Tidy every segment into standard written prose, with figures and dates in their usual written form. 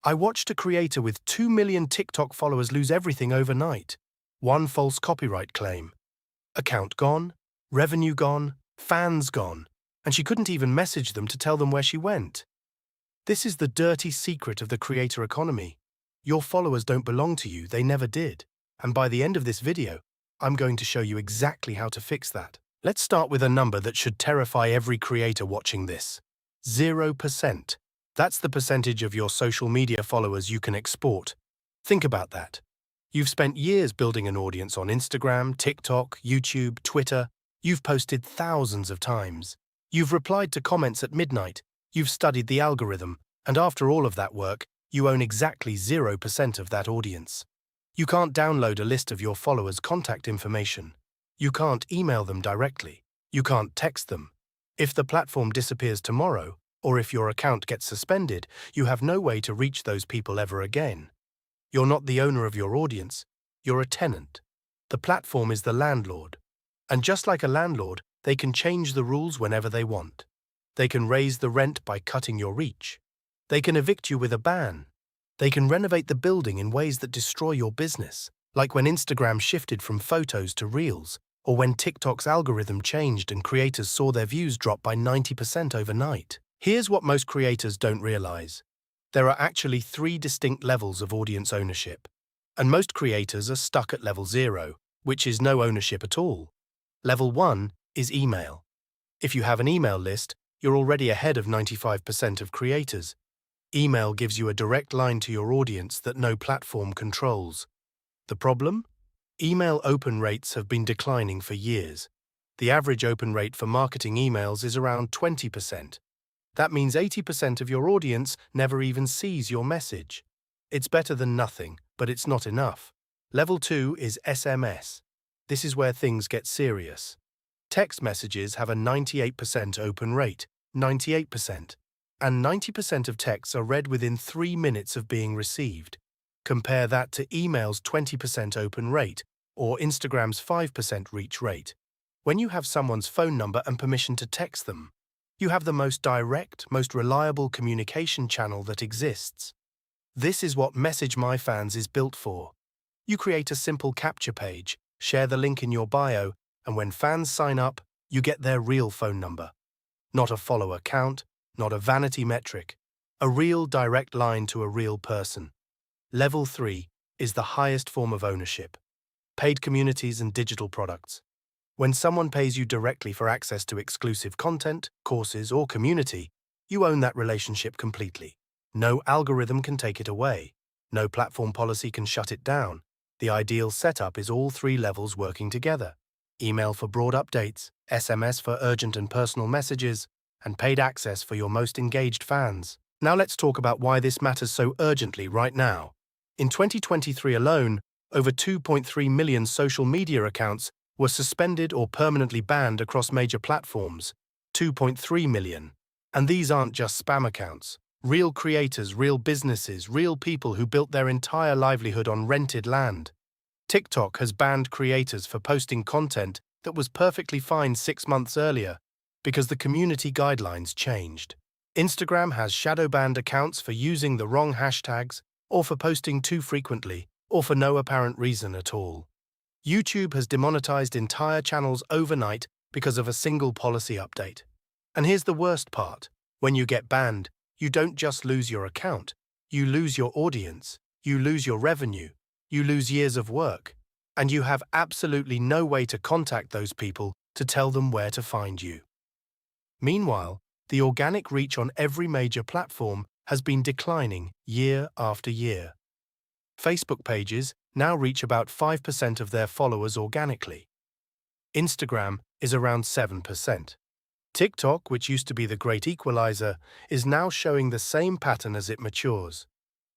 I watched a creator with 2 million TikTok followers lose everything overnight. One false copyright claim. Account gone, revenue gone, fans gone, and she couldn't even message them to tell them where she went. This is the dirty secret of the creator economy. Your followers don't belong to you, they never did. And by the end of this video, I'm going to show you exactly how to fix that. Let's start with a number that should terrify every creator watching this. 0%. That's the percentage of your social media followers you can export. Think about that. You've spent years building an audience on Instagram, TikTok, YouTube, Twitter. You've posted thousands of times. You've replied to comments at midnight. You've studied the algorithm. And after all of that work, you own exactly 0% of that audience. You can't download a list of your followers' contact information. You can't email them directly. You can't text them. If the platform disappears tomorrow, or if your account gets suspended, you have no way to reach those people ever again. You're not the owner of your audience, you're a tenant. The platform is the landlord. And just like a landlord, they can change the rules whenever they want. They can raise the rent by cutting your reach. They can evict you with a ban. They can renovate the building in ways that destroy your business, like when Instagram shifted from photos to reels, or when TikTok's algorithm changed and creators saw their views drop by 90% overnight. Here's what most creators don't realize. There are actually 3 distinct levels of audience ownership, and most creators are stuck at level 0, which is no ownership at all. Level 1 is email. If you have an email list, you're already ahead of 95% of creators. Email gives you a direct line to your audience that no platform controls. The problem? Email open rates have been declining for years. The average open rate for marketing emails is around 20%. That means 80% of your audience never even sees your message. It's better than nothing, but it's not enough. Level 2 is SMS. This is where things get serious. Text messages have a 98% open rate, 98%, and 90% of texts are read within 3 minutes of being received. Compare that to email's 20% open rate, or Instagram's 5% reach rate. When you have someone's phone number and permission to text them, you have the most direct, most reliable communication channel that exists. This is what Message My Fans is built for. You create a simple capture page, share the link in your bio, and when fans sign up, you get their real phone number. Not a follower count, not a vanity metric, a real direct line to a real person. Level 3 is the highest form of ownership. Paid communities and digital products. When someone pays you directly for access to exclusive content, courses, or community, you own that relationship completely. No algorithm can take it away. No platform policy can shut it down. The ideal setup is all 3 levels working together. Email for broad updates, SMS for urgent and personal messages, and paid access for your most engaged fans. Now let's talk about why this matters so urgently right now. In 2023 alone, over 2.3 million social media accounts were suspended or permanently banned across major platforms. 2.3 million. And these aren't just spam accounts. Real creators, real businesses, real people who built their entire livelihood on rented land. TikTok has banned creators for posting content that was perfectly fine 6 months earlier because the community guidelines changed. Instagram has shadow banned accounts for using the wrong hashtags, or for posting too frequently, or for no apparent reason at all. YouTube has demonetized entire channels overnight because of a single policy update. And here's the worst part. When you get banned, you don't just lose your account, you lose your audience, you lose your revenue, you lose years of work, and you have absolutely no way to contact those people to tell them where to find you. Meanwhile, the organic reach on every major platform has been declining year after year. Facebook pages now reach about 5% of their followers organically. Instagram is around 7%. TikTok, which used to be the great equalizer, is now showing the same pattern as it matures.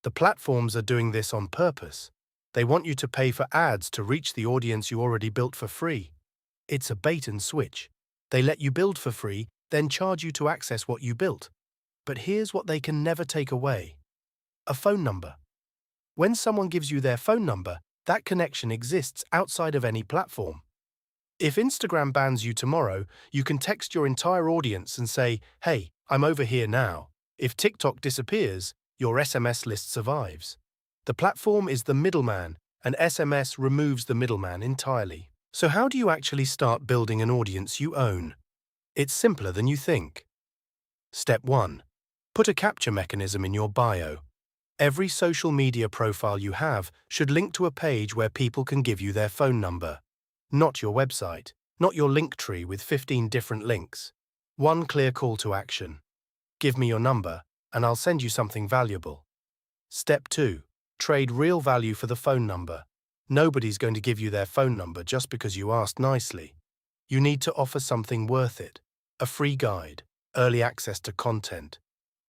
The platforms are doing this on purpose. They want you to pay for ads to reach the audience you already built for free. It's a bait and switch. They let you build for free, then charge you to access what you built. But here's what they can never take away: a phone number. When someone gives you their phone number, that connection exists outside of any platform. If Instagram bans you tomorrow, you can text your entire audience and say, "Hey, I'm over here now." If TikTok disappears, your SMS list survives. The platform is the middleman, and SMS removes the middleman entirely. So how do you actually start building an audience you own? It's simpler than you think. Step 1. Put a capture mechanism in your bio. Every social media profile you have should link to a page where people can give you their phone number. Not your website, not your link tree with 15 different links. One clear call to action. Give me your number, and I'll send you something valuable. Step 2. Trade real value for the phone number. Nobody's going to give you their phone number just because you asked nicely. You need to offer something worth it. A free guide, early access to content,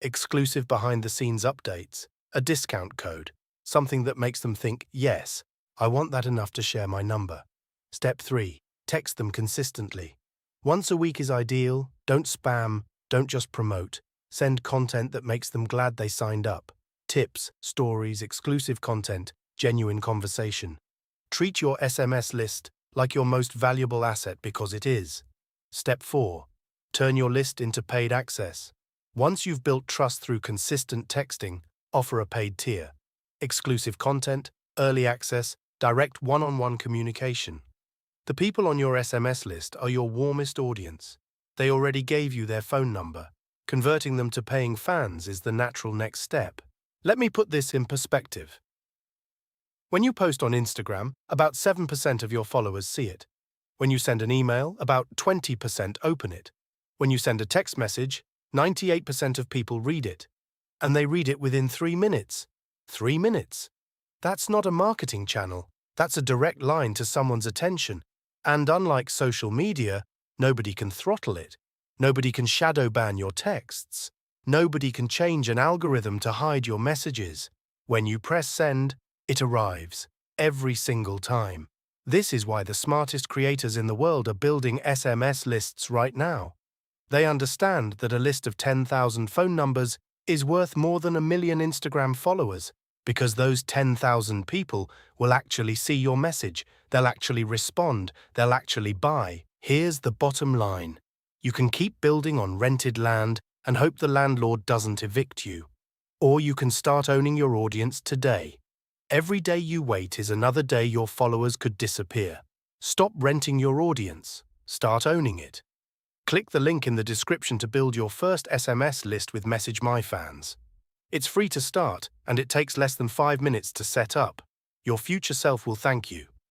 exclusive behind-the-scenes updates, a discount code, something that makes them think, yes, I want that enough to share my number. Step 3. Text them consistently. Once a week is ideal. Don't spam, don't just promote. Send content that makes them glad they signed up. Tips, stories, exclusive content, genuine conversation. Treat your SMS list like your most valuable asset because it is. Step 4. Turn your list into paid access. Once you've built trust through consistent texting, offer a paid tier. Exclusive content, early access, direct one-on-one communication. The people on your SMS list are your warmest audience. They already gave you their phone number. Converting them to paying fans is the natural next step. Let me put this in perspective. When you post on Instagram, about 7% of your followers see it. When you send an email, about 20% open it. When you send a text message, 98% of people read it. And they read it within 3 minutes. 3 minutes. That's not a marketing channel. That's a direct line to someone's attention. And unlike social media, nobody can throttle it. Nobody can shadow ban your texts. Nobody can change an algorithm to hide your messages. When you press send, it arrives. Every single time. This is why the smartest creators in the world are building SMS lists right now. They understand that a list of 10,000 phone numbers is worth more than 1 million Instagram followers, because those 10,000 people will actually see your message, they'll actually respond, they'll actually buy. Here's the bottom line. You can keep building on rented land and hope the landlord doesn't evict you. Or you can start owning your audience today. Every day you wait is another day your followers could disappear. Stop renting your audience. Start owning it. Click the link in the description to build your first SMS list with Message My Fans. It's free to start, and it takes less than 5 minutes to set up. Your future self will thank you.